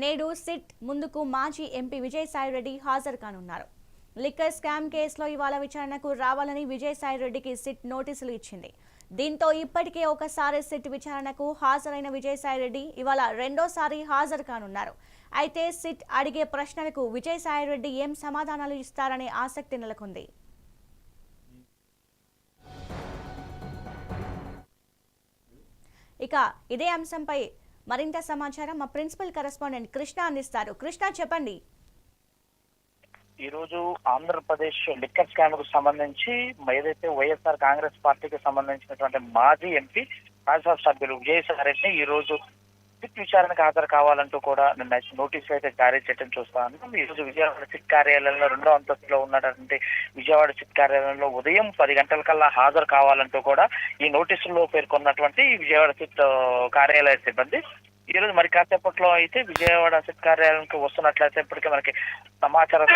నేడు సిట్ ముందుకు మాజీ ఎంపీ విజయసాయిరెడ్డి హాజరు కానున్నారు. లిక్కర్ స్కామ్ కేసులో ఇవాళ విచారణకు రావాలని విజయసాయిరెడ్డికి సిట్ నోటీసులు ఇచ్చింది. దీంతో ఇప్పటికే ఒకసారి సిట్ విచారణకు హాజరైన విజయసాయిరెడ్డి ఇవాళ రెండోసారి హాజరు కానున్నారు. అయితే సిట్ అడిగే ప్రశ్నలకు విజయసాయిరెడ్డి ఏం సమాధానాలు ఇస్తారనే ఆసక్తి నెలకొంది. ఇక ఇదే అంశంపై మరింత సమాచారం మా ప్రిన్సిపల్ కరెస్పాండెంట్ కృష్ణ అందిస్తారు. కృష్ణ, చెప్పండి. ఈ రోజు ఆంధ్రప్రదేశ్ లిక్కర్ స్కామ్ కు సంబంధించి ఏదైతే వైఎస్ఆర్ కాంగ్రెస్ పార్టీకి సంబంధించినటువంటి మాజీ ఎంపీ రాజ్యసభ సభ్యులు విజయసాయిరెడ్డి ఈ రోజు సిట్ విచారణకు హాజరు కావాలంటూ కూడా నిన్న నోటీసులు అయితే జారీ చేయడం చూస్తాను. ఈ రోజు విజయవాడ సిట్ కార్యాలయంలో 2వ అంతస్తులో ఉన్నటువంటి విజయవాడ సిట్ కార్యాలయంలో ఉదయం 10 గంటలకల్లా హాజరు కావాలంటూ కూడా ఈ నోటీసుల్లో పేర్కొన్నటువంటి విజయవాడ సిట్ కార్యాలయ సిబ్బంది ఈ రోజు మరి కాసేపట్లో అయితే విజయవాడ సిట్ కార్యాలయానికి వస్తున్నట్లయితే ఇప్పటికే మనకి సమాచారం.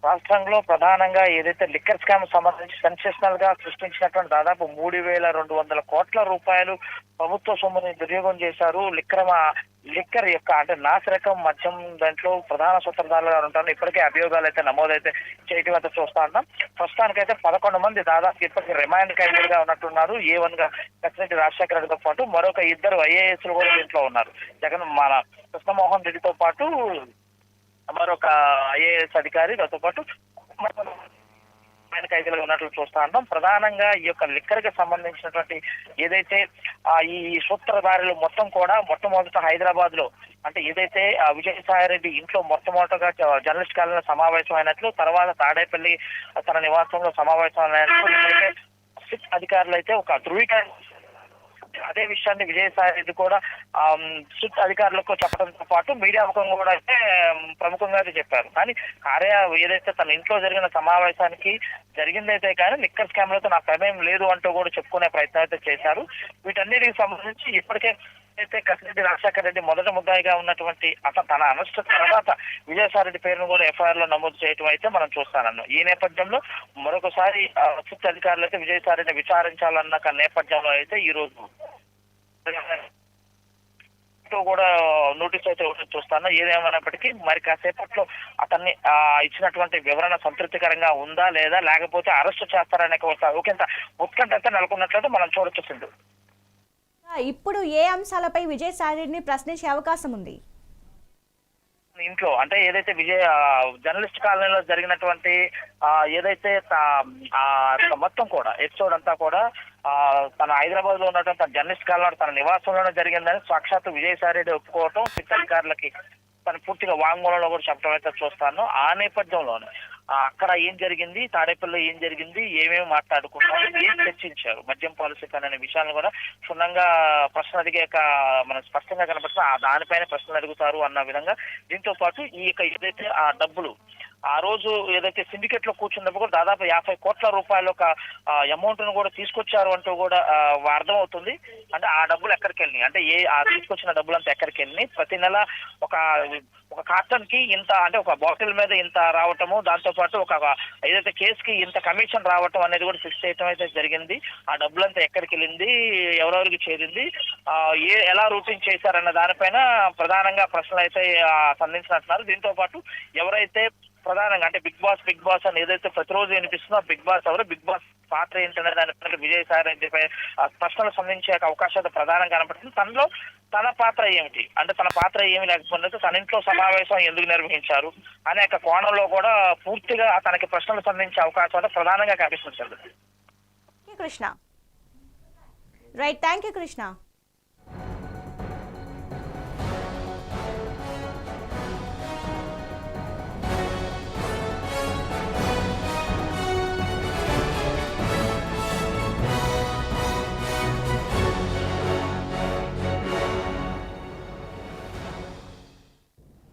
రాష్ట్రంలో ప్రధానంగా ఏదైతే లిక్కర్ స్కామ్ సంబంధించి సెన్సేషనల్ గా సృష్టించినటువంటి దాదాపు 3,200 కోట్ల రూపాయలు ప్రభుత్వ సొమ్ముని దుర్యోగం చేశారు. లిక్కర్ యొక్క అంటే నాసిరకం మద్యం దాంట్లో ప్రధాన సూత్రధారులుగా ఉంటారు. ఇప్పటికే అభియోగాలు అయితే నమోదైతే చేయటం అయితే చూస్తా ఉన్నాం. ప్రస్తుతానికైతే 11 మంది దాదాపు ఇప్పటికీ రిమాండ్ ఖైదీలుగా ఉన్నట్టున్నారు. A1 గా కసిరెడ్డి రాజశేఖర రెడ్డితో పాటు మరొక 2 IAS కూడా దీంట్లో ఉన్నారు. మన కృష్ణమోహన్ రెడ్డితో పాటు మరొక IAS అధికారి దాంతో పాటు ఖైదీలుగా ఉన్నట్లు చూస్తా ఉంటాం. ప్రధానంగా ఈ యొక్క లిక్కర్ కి సంబంధించినటువంటి ఏదైతే ఈ సూత్రధారులు మొత్తం కూడా మొట్టమొదట హైదరాబాద్ లో అంటే ఏదైతే విజయసాయిరెడ్డి ఇంట్లో మొట్టమొదటగా జర్నలిస్ట్ కాలంలో సమావేశం అయినట్లు, తర్వాత తాడేపల్లి తన నివాసంలో సమావేశం అయినట్లు సిట్ అధికారులు అయితే ఒక ధృవీకరణ అదే విషయాన్ని విజయసాయిరెడ్డి కూడా సిట్ అధికారులకు చెప్పడంతో పాటు మీడియా ముఖంగా కూడా అయితే ప్రముఖంగా అయితే చెప్పారు. కానీ ఏదైతే తన ఇంట్లో జరిగిన సమావేశానికి జరిగిందైతే కానీ లిక్కర్ స్కామ్ లతో నా ప్రమేయం లేదు అంటూ కూడా చెప్పుకునే ప్రయత్నం అయితే చేశారు. వీటన్నిటికి సంబంధించి ఇప్పటికే అయితే కసిరెడ్డి రాజశేఖర రెడ్డి మొదట ముద్దాయిగా ఉన్నటువంటి తన అరెస్ట్ తర్వాత విజయసాయిరెడ్డి పేరును కూడా FIR లో నమోదు చేయడం అయితే మనం చూస్తానన్నాం. ఈ నేపథ్యంలో మరొకసారి సిట్ అధికారులు అయితే విజయసాయిరెడ్డిని విచారించాలన్న నేపథ్యంలో అయితే ఈ రోజు కూడా నోటీస్ అయితే చూస్తాను. ఏదేమైనప్పటికీ మరి కాసేపట్లో అతన్ని ఇచ్చినటువంటి వివరణ సంతృప్తికరంగా ఉందా లేదా లేకపోతే అరెస్ట్ చేస్తారనే ఒకంత ఉత్కంఠ అయితే నెలకొన్నట్లయితే మనం చూడొచ్చు. ఇప్పుడు ఏ అంశాలపై విజయసాయిరెడ్డిని ప్రశ్నించే అవకాశం ఉంది? ఇంట్లో అంటే ఏదైతే జర్నలిస్ట్ కాలనీలో జరిగినటువంటి ఏదైతే మొత్తం కూడా ఎపిసోడ్ అంతా కూడా తన హైదరాబాద్ లో ఉన్నటువంటి తన జర్నలిస్ట్ కాలనీ తన నివాసంలోనే జరిగిందని సాక్షాత్తు విజయసాయిరెడ్డి ఒప్పుకోవటం, సిట్ అధికారులకి తన పూర్తిగా వాంగ్మూలంలో కూడా చెప్పడం అయితే చూస్తాను. ఆ నేపథ్యంలోనే అక్కడ ఏం జరిగింది, తాడేపల్లిలో ఏం జరిగింది, ఏమేమి మాట్లాడుకున్నారు, ఏం చర్చించారు, మద్యం పాలసీ అనే విషయాలను కూడా క్షుణ్ణంగా ప్రశ్నలు అడిగాక మనం స్పష్టంగా కనపడుతుంది. దానిపైన ప్రశ్నలు అడుగుతారు అన్న విధంగా. దీంతో పాటు ఏదైతే ఆ డబ్బులు ఆ రోజు ఏదైతే సిండికేట్ లో కూర్చున్నప్పుడు కూడా దాదాపు 50 కోట్ల రూపాయల ఒక అమౌంట్ ను కూడా తీసుకొచ్చారు అంటూ కూడా అర్థమవుతుంది. అంటే ఆ డబ్బులు ఎక్కడికి వెళ్ళినాయి, అంటే తీసుకొచ్చిన డబ్బులు అంతా ఎక్కడికి వెళ్ళినాయి, ప్రతి నెల ఒక కార్టన్ కి ఇంత అంటే ఒక బాటిల్ మీద ఇంత రావటము, దాంతో పాటు ఏదైతే కేసుకి ఇంత కమిషన్ రావటం అనేది కూడా ఫిక్స్ చేయటం అయితే జరిగింది. ఆ డబ్బులంతా ఎక్కడికి వెళ్ళింది, ఎవరెవరికి చేరింది, ఎలా రూటింగ్ చేశారన్న దానిపైన ప్రధానంగా ప్రశ్నలు అయితే సంధించినట్టున్నారు. దీంతో పాటు ఎవరైతే ప్రధానంగా అంటే బిగ్ బాస్ అని ఏదైతే ప్రతిరోజు వినిపిస్తుందో బిగ్ బాస్ ఎవరు, బిగ్ బాస్ పాత్ర ఏంటనే దానిపై విజయసాయిరెడ్డిపై ప్రశ్నలు సంధించే అవకాశాలు ప్రధానంగా కనపడుతుంది. తన పాత్ర ఏమిటి, అంటే తన పాత్ర ఏమి లేకపోతే తన ఇంట్లో సమావేశం ఎందుకు నిర్వహించారు అనేక కోణంలో కూడా పూర్తిగా తనకి ప్రశ్నలు సంధించే అవకాశాలు ప్రధానంగా కనిపిస్తుంది. Krishna, right, thank you Krishna.